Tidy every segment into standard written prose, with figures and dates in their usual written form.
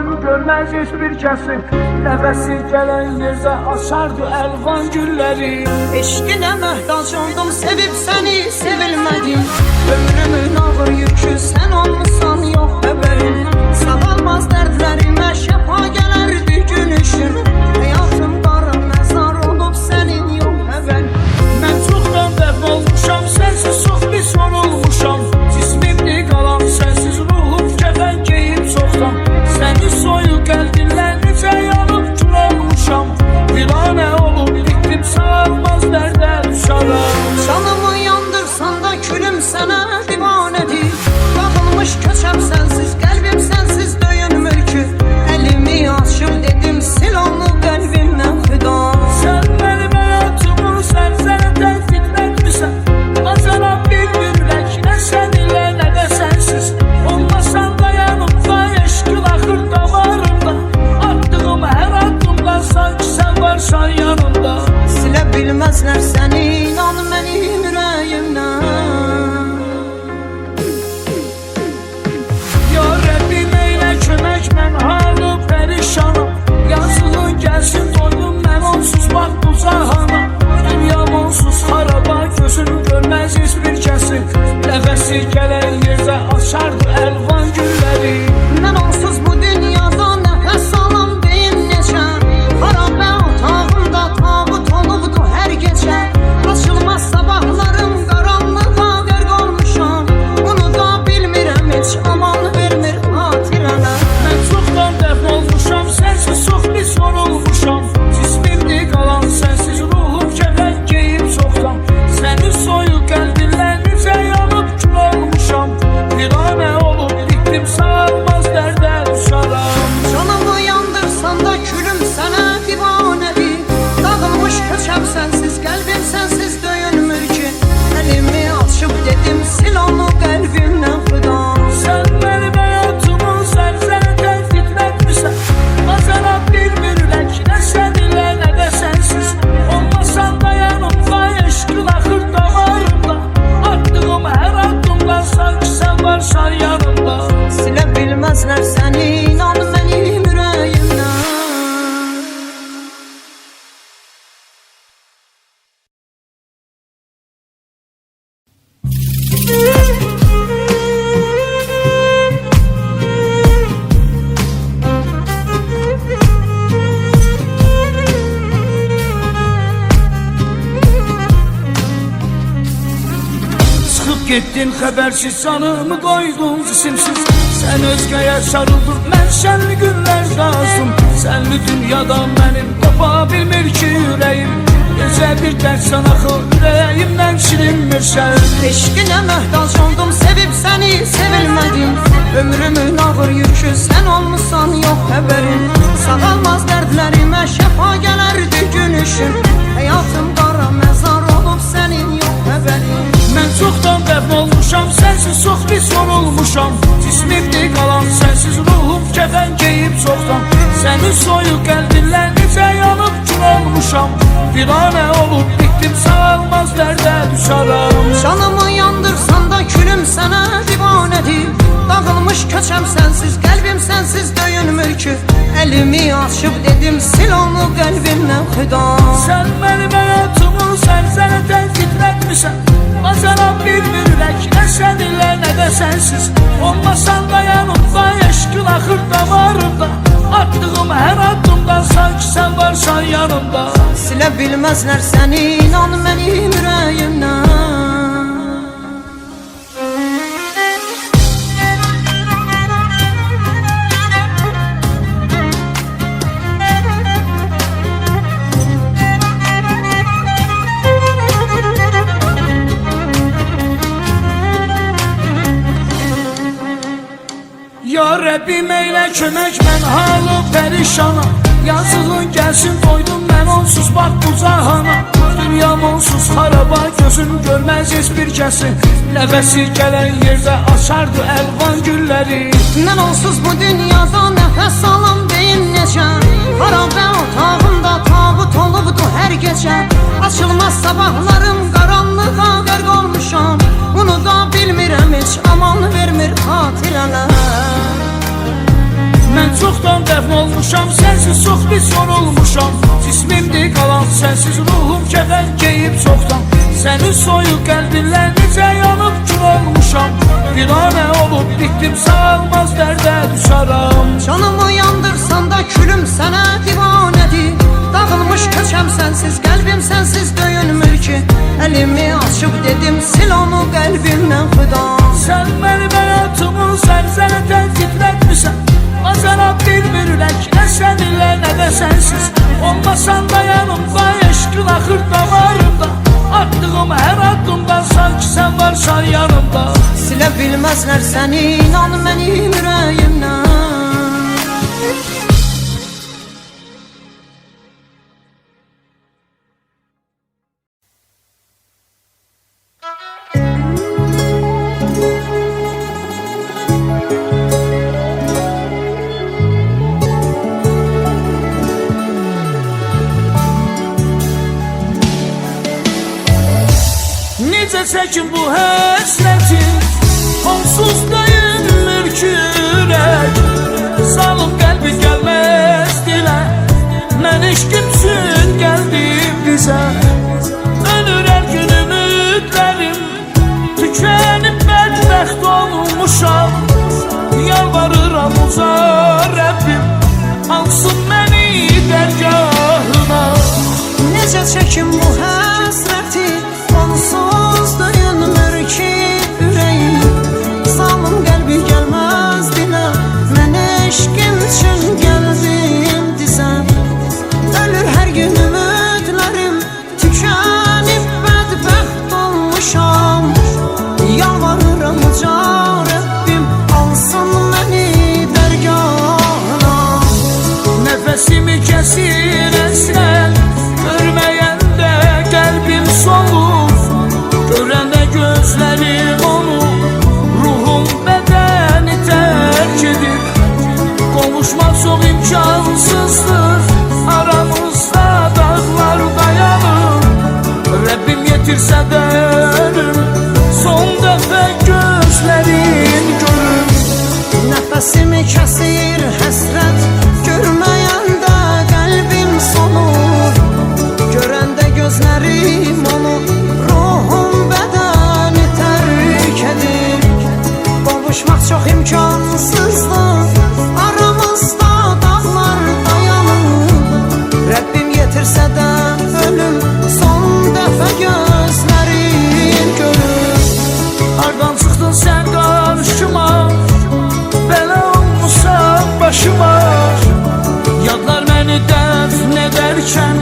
gözüm görmez hiçbir kesin. Nefesi gelen yerde açardı elvan gülleri. Eşkine möhtaç oldum, sevip seni sevilmedim. Ömrümün ağır yükü sen olmuşsan yok haberin. Sağalmaz dertlerime şefa gelerdi gün ışın. Hayatım kara mezar olup senin yok haberin. Ben çoktan dəfn olmuşam, sensiz çok bir son olmuşam. Cismimde kalan sensiz ruhum kefen geyip çoktan. Seni soyup geldinler nice yanıp kül olmuşam. Virane olup diktim sağılmaz derde düşarım. Canımı yandırsan da külüm sana divanedir. Dağılmış köçem sensiz, kalbim sensiz döyünmür ki. Elimi açıp dedim sil onu kalbimden fida. Sen benim hayatımı sersere tehdit etmişsen. Bacaran bir ürek ne seninle ne de sensiz. Olmasan da yanımda eşkil akır damarımda. Attığım her adımda sanki sen varsan yanımda. Silebilmezler seni inan benim yüreğimden. Ya Rabbim eyle kömek ben halı perişanım. Yazılın gelsin doydum ben onsuz bak bu zahana. Dünyam onsuz haraba gözünü görmez hiçbir kesin. Nefesi gelen yerde açardı elvan gülleri. Ben onsuz bu dünyada nefes alam deyim neçə. Harabe otağımda tabut olubdu her gece. Açılmaz sabahlarım karanlığa qərq olmuşam. Bunu da bilmirəm hiç aman vermir hatirələr. Ben çoktan dəfn olmuşam, sensiz çok bir son olmuşam. Cismimde kalan sensiz ruhum kefen geyip çoktan. Seni soyup geldinler nice yanıp kül olmuşam. Virane olup diktim sağılmaz derde düşarım. Canımı yandırsan da külüm sana divanedir. Dağılmış köçəm sensiz, kalbim sensiz döyünmür ki. Elimi açıp dedim sil onu kalbimden fida. Sen benim hayatımı sersere tehdit etmişsen. Bacaran bir ürek ne seninle ne de sensiz. Olmasan da yanımda eşkil akır damarımda. Attığım her adımda sanki sen varsan yanımda. Silebilmezler seni inan benim yüreğimden. Çıkıp gittin habersiz canımı koydun cisimsiz. Sen özgeye sarıldın ben şenli günler lazım. Senli dünyadan benim kopa bilmir ki yüreğim. Gece bir dersen akıl yüreğimden silinmir sen. Eşkine möhtaç oldum, sevip seni sevilmedim. Ömrümün ağır yükü sen olmuşsan yok haberin. Sağalmaz dertlerime şefa gelerdi gün ışın. Hayatım kara mezar olup senin yok haberin. Ben çoktan dəfn olmuşam, sensiz çok bir son olmuşam. Cismimde kalan sensiz ruhum kefen geyip çoktan. Seni soyup geldinler nice yanıp kül olmuşam. Virane olup diktim sağılmaz derde düşarım. Canımı yandırsan da külüm sana divanedir. Dağılmış köçəm sensiz, kalbim sensiz döyünmür ki. Elimi açıp dedim sil onu kalbimden fida. Sen benim hayatımı sersere tehdit etmişsen. Bacaran bir ürek ne seninle ne de sensiz. Olmasan da yanımda eşkil akır damarımda. Attığım her adımda sanki sen varsan yanımda. Silebilmezler seni inan benim yüreğimden. Ya Rabbim eyle kömek ben halı perişana. Yazığın gelsin doydum ben onsuz bak bu zahana. Dünyam onsuz haraba gözüm görmez hiçbir kesin. Nefesi gelen yerde açardı elvan gülleri. Ben onsuz bu dünyada nefes alam deyim neçə. Harabe otağımda tabut olubdu her gece. Açılmaz sabahlarım karanlığa qərq olmuşam. Bunu da bilmirəm hiç aman vermir hatirələr. Ben çoxdan dəfn olmuşam, sənsiz çox pis yorulmuşam. Cismimdir qalan sənsiz, ruhum kəfən geyib çoxdan. Sənin soyuq qəlbinlə necə yanıb kül olmuşam. Biranə olub bitdim, sağalmaz dərdə düşərəm. Canımı yandırsan da külüm sənə divanədir. Dağılmış köçəm sənsiz, qəlbim sənsiz döyünmür ki. Əlimi açıb dedim, sil onu qəlbimdən xıda. Sən mənim həyatımı zəlzələdən titrətmisən. Azarab bir ürək, nə səninlə nə də sənsiz. Olmasan da yanımda, eşqin axır damarımda. Attığım hər addımda sanki sən varsan yanımda. Silə bilməzlər səni, inan mənim ürəyimdən. Necə çəkin bu həsrəti, onsuz döyünmür ki ürək. Salım qəlbi gəlməz dilə, mən eşqim üçün gəldim bizə. Ölür hər gün ümidlərim, tükənib bədbəxt olmuşam. Yalvarıram uca Rəbbim, alsın məni dərgahına. Necə çəkim bu həsrəti, onsuz döyünmür ki ürəyim. Salım qəlbi gəlməz dilə, mən eşqim üçün gəldim dizə. Ölür hər gün ümidlərim, tükənib bədbəxt olmuşam. Yalvarıram uca Rəbbim, alsın məni dərgahına. Nəfəsimi kəsir əsrən, görməyəndə qəlbim solur. Görəndə gözlərim onu, ruhum bədəni tərk edir. Qovuşmaq çox imkansızdır, aramızda dağlar dayanır. Rəbbim yetirsə də ölüm, son dəfə gözlərin görür. Nəfəsimi kəsir həsrət, görməyəndə qəlbim solur. Görəndə gözlərim onu, ruhum bədəni tərk edir. Qovuşmaq çox imkansızdır, aramızda dağlar dayanır. Rəbbim yetirsə də ölüm, son dəfə gözlərim görür. Hardan çıxdın sən qarşıma, bələ olmuşsan başıma. Yadlar məni dəfn edərkən,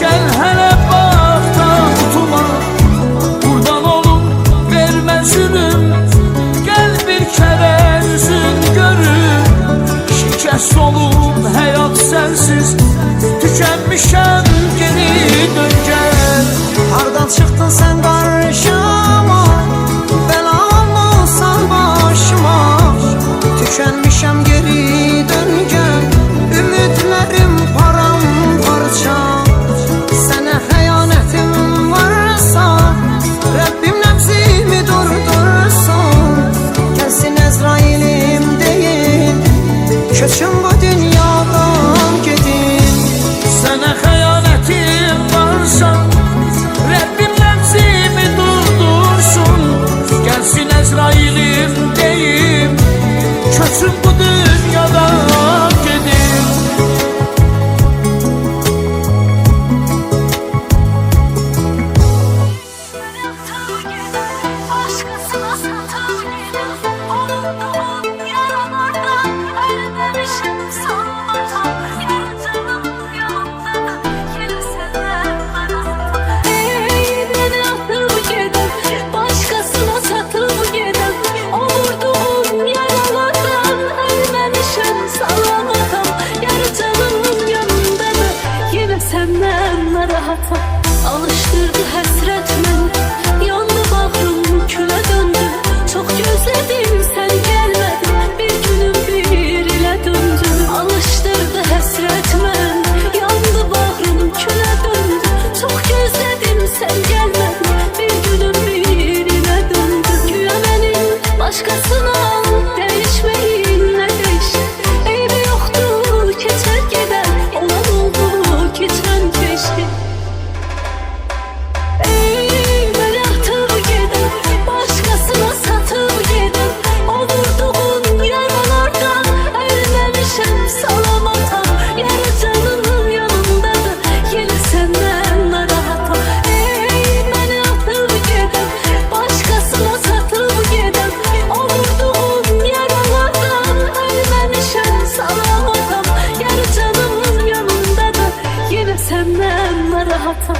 gəl hələ bax tabutuma. Qurban olum, vermə zülüm, gəl bir kərə üzün görüm. Şikəst olub həyat sənsiz, tükənmişəm geri dön gəl. Hardan çıxdın sən qarşıma, bəla olmuşsan başıma. Tükənmişəm geri dön gəl, ümidlərim paramparça. Sənə xəyanətim varsa, Rəbbim nəbzimi durdursun. Gəlsin Əzrailim deyim, köçün bu dünyadan gedin. Sənə xəyanətim varsa, Rəbbim nəfsimi durdursun. Gəlsin Əzrailim deyim, köçün bu dünyadan gedin. Başkasına satıp unuttuğum yaralardan ölmemişim sanmadan. Yarcanım yanımda yine senden bana. Beni atıp gidip başkasına satıp gidip o vurduğum yaralardan ölmemişim sanmadan. Yarcanım yanımda yine senden rahatım. Alıştırdı həsrət məni, yandı bağrım külə döndü. Çox gözlədim sən gəlmədin, bir günüm bir ilə döndü. Alıştırdı həsrət məni, yandı bağrım külə döndü. Çox gözlədim sən gəlmədin, bir günüm bir ilə döndü. Güya mənim başqasına dəyişməyin nə dəyişir, eybi yoxdur. senden narahatam.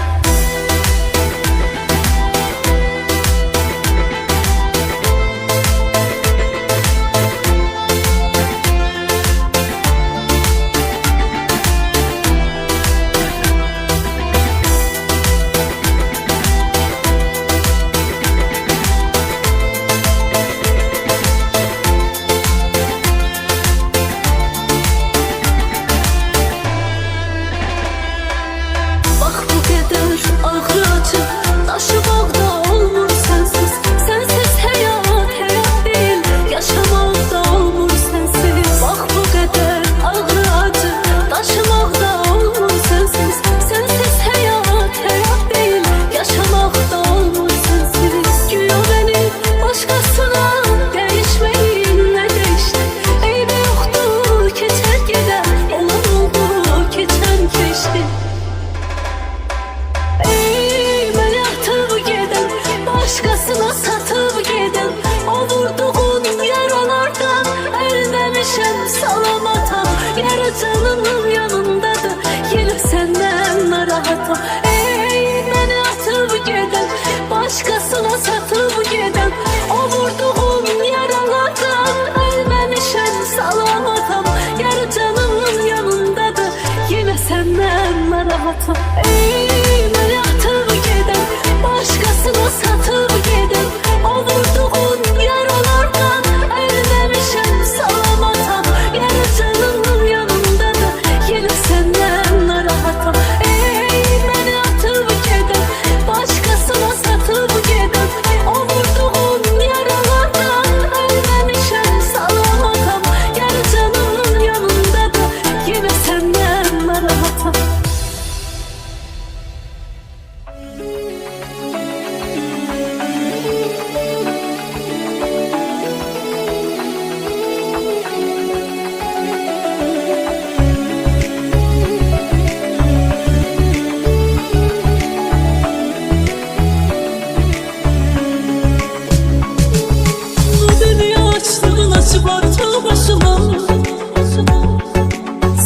Başkasına satıp geden o vurduğun yaralardan ölmemişim salamatam. Yarı canımın yanındadır yine senden narahatam. Ey beni atıp geden başkasına satıp geden o vurduğun yaralardan ölmemişim salamatam. Yarı canımın yanındadır yine senden narahatam. Ey beni atıp geden başkasına satıp giden o vurduğun yaralardan ölmemişim salamatam. Yarı canımın yanındadır yine senden narahatam. Ey beni atıp giden başkasına satıp giden o vurduğun yaralardan ölmemişim salamatam. Yarı canımın yanındadır yine senden narahatam.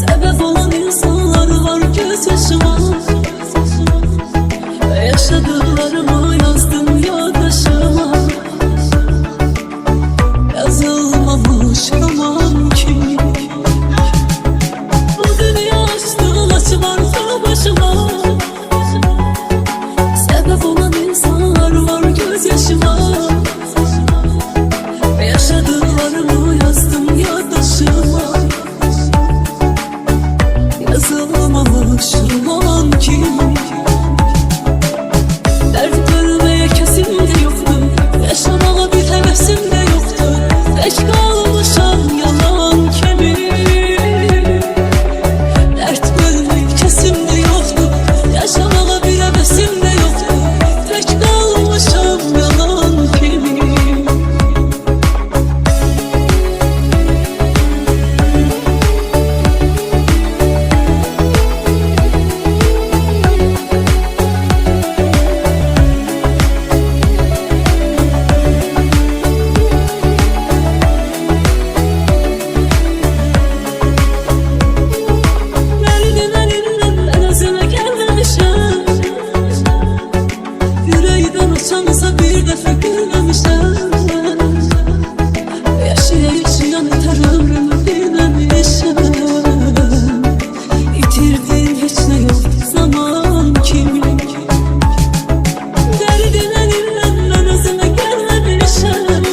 Sebep olan insanlar var gözyaşıma. Yaşadıklarımı yazdım yoldaşıma. Yazılmamış roman ki. Bu dünya açtı açılarsa başıma. Sebep olan insanlar var gözyaşıma. Yaşadıklarımı yazdım yoldaşıma. Yazılmamış roman ki. Dert görmeye kesim de yoktu, yaşamaya bir hevesim de yoktu. Geç kalmışam yalan kimi. Dert görmeye kesim de yoktu, yaşamaya bir hevesim de yoktu. Geç kalmışam yalan kimi. Uçansa bir defa gülmemişim. Yaşayan yeter ömrümü bilmemişim. Yitirdiğin hiç ne yok zaman kimi. Derdine dinlen özüme gelmemişim.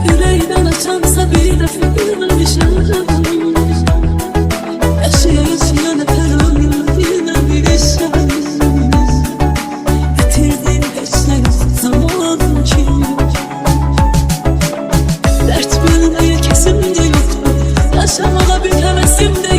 Yüreğden açansa bir defa gülmemişim. Yaşayan yeter ömrümü bilmemişim. Dert bilmeye kesim de yoktu, yaşamaya bir hevesim de